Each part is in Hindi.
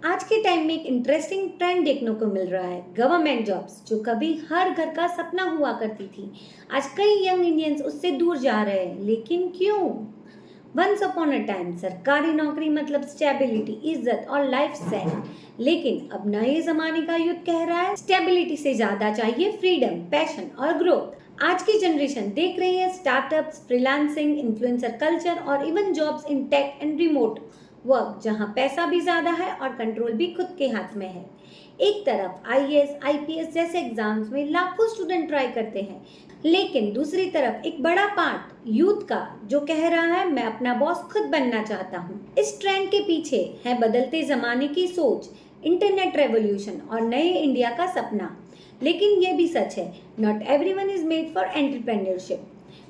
आज के टाइम में एक इंटरेस्टिंग ट्रेंड देखने को मिल रहा है। गवर्नमेंट जॉब्स जो कभी हर घर का सपना हुआ करती थी, आज कई यंग इंडियंस उससे दूर जा रहे हैं। लेकिन क्यों? वंस अपॉन अ टाइम सरकारी नौकरी मतलब स्टेबिलिटी, इज्जत और लाइफ सेट। लेकिन अब नए जमाने का युग कह रहा है स्टेबिलिटी से ज्यादा चाहिए फ्रीडम, पैशन और ग्रोथ। आज की जनरेशन देख रही है स्टार्टअप्स, फ्रीलांसिंग, इन्फ्लुएंसर कल्चर और even jobs in tech and remote work, जहां पैसा भी ज्यादा है और कंट्रोल भी खुद के हाथ में है। एक तरफ आईएएस, आईपीएस जैसे एग्जाम्स में लाखों स्टूडेंट ट्राई करते हैं, लेकिन दूसरी तरफ एक बड़ा पार्ट यूथ का जो कह रहा है मैं अपना बॉस खुद बनना चाहता हूँ। इस ट्रेंड के पीछे है बदलते जमाने की सोच, इंटरनेट रेवोल्यूशन और नए इंडिया का सपना। लेकिन ये भी सच है, not everyone is made for entrepreneurship.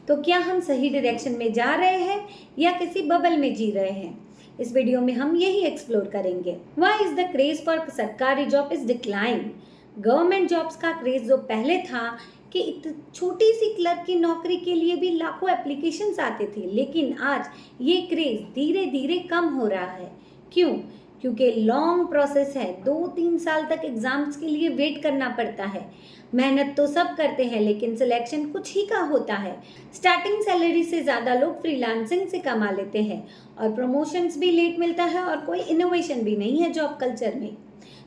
तो क्या हम सही डायरेक्शन में जा रहे हैं या किसी बबल में जी रहे हैं? इस वीडियो में हम यही एक्सप्लोर करेंगे। Why is the craze for सरकारी job is decline. Government jobs का क्रेज जो पहले था कि छोटी सी क्लर्क की नौकरी के लिए भी लाखों एप्लीकेशंस आते थे, लेकिन आज ये क्रेज धीरे धीरे कम हो रहा है। क्यों? क्योंकि लॉन्ग प्रोसेस है, 2-3 साल तक एग्जाम्स के लिए वेट करना पड़ता है। मेहनत तो सब करते हैं, लेकिन सिलेक्शन कुछ ही का होता है। स्टार्टिंग सैलरी से ज़्यादा लोग फ्रीलांसिंग से कमा लेते हैं और प्रमोशंस भी लेट मिलता है और कोई इनोवेशन भी नहीं है जॉब कल्चर में।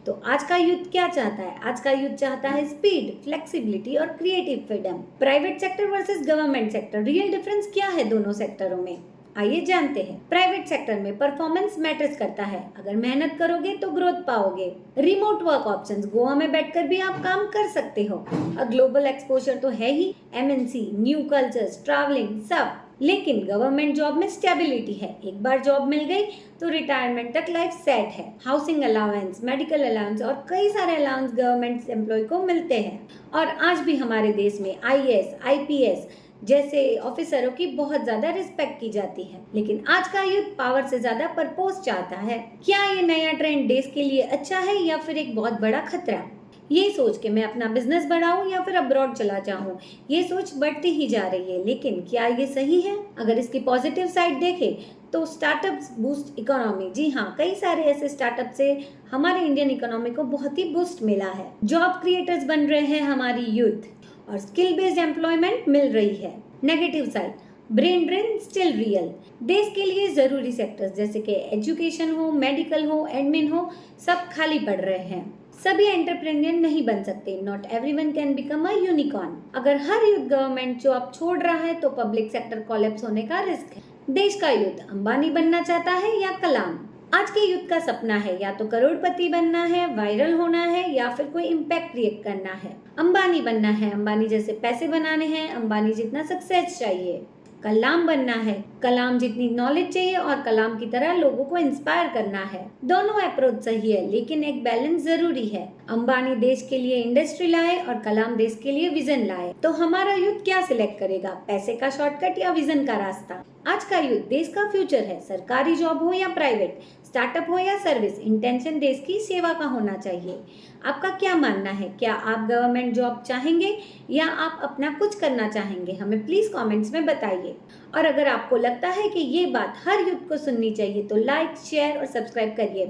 तो आज का यूथ क्या चाहता है? आज का यूथ चाहता है स्पीड, फ्लेक्सिबिलिटी और creative freedom. Private sector versus government sector, real difference क्या है दोनों सेक्टरों में? आइए जानते हैं। प्राइवेट सेक्टर में परफॉर्मेंस मैटर्स करता है, अगर मेहनत करोगे तो ग्रोथ पाओगे। रिमोट वर्क ऑप्शंस, गोवा में बैठकर भी आप काम कर सकते हो और ग्लोबल एक्सपोजर तो है ही, एमएनसी, न्यू कल्चर्स, ट्रैवलिंग सब। लेकिन गवर्नमेंट जॉब में स्टेबिलिटी है, एक बार जॉब मिल गई तो रिटायरमेंट तक लाइफ सेट है। हाउसिंग अलाउंस, मेडिकल अलाउंस और कई सारे अलाउंस गवर्नमेंट एम्प्लॉय को मिलते हैं। और आज भी हमारे देश में आईएएस, आईपीएस जैसे ऑफिसरों की बहुत ज्यादा रिस्पेक्ट की जाती है। लेकिन आज का यूथ पावर से ज्यादा पर्पोज चाहता है। क्या ये नया ट्रेंड देश के लिए अच्छा है या फिर एक बहुत बड़ा खतरा? ये सोच के मैं अपना बिजनेस बढ़ाऊं या फिर अब्रॉड चला जाऊं, ये सोच बढ़ती ही जा रही है। लेकिन क्या ये सही है? अगर इसकी पॉजिटिव साइड देखें तो स्टार्टअप्स बूस्ट इकोनॉमी। जी हाँ, कई सारे ऐसे स्टार्टअप से हमारे इंडियन इकोनॉमी को बहुत ही बूस्ट मिला है। जॉब क्रिएटर्स बन रहे हैं हमारी यूथ और स्किल बेस्ड एम्प्लॉयमेंट मिल रही है। Negative side, brain drain still real. देश के लिए जरूरी सेक्टर्स जैसे कि एजुकेशन हो, मेडिकल हो, एडमिन हो, सब खाली पड़ रहे हैं। सभी एंटरप्रेन्योर नहीं बन सकते, not everyone can become a unicorn. अगर हर यूथ गवर्नमेंट जॉब छोड़ रहा है तो पब्लिक सेक्टर कोलैप्स होने का रिस्क है। देश का यूथ अंबानी बनना चाहता है या कलाम? आज के युद्ध का सपना है या तो करोड़पति बनना है, वायरल होना है या फिर कोई इम्पैक्ट क्रिएट करना है। अंबानी बनना है, अंबानी जैसे पैसे बनाने हैं, अंबानी जितना सक्सेस चाहिए। कलाम बनना है, कलाम जितनी नॉलेज चाहिए और कलाम की तरह लोगों को इंस्पायर करना है। दोनों अप्रोच सही है, लेकिन एक बैलेंस जरूरी है। अंबानी देश के लिए इंडस्ट्री लाए और कलाम देश के लिए विजन लाए। तो हमारा युद्ध क्या सिलेक्ट करेगा, पैसे का शॉर्टकट या विजन का रास्ता? आज का युद्ध देश का फ्यूचर है। सरकारी जॉब हो या प्राइवेट, स्टार्टअप हो या सर्विस, इंटेंशन देश की सेवा का होना चाहिए। आपका क्या मानना है? क्या आप गवर्नमेंट जॉब चाहेंगे या आप अपना कुछ करना चाहेंगे? हमें प्लीज कमेंट्स में बताइए। और अगर आपको लगता है कि ये बात हर यूथ को सुननी चाहिए तो लाइक, शेयर और सब्सक्राइब करिए।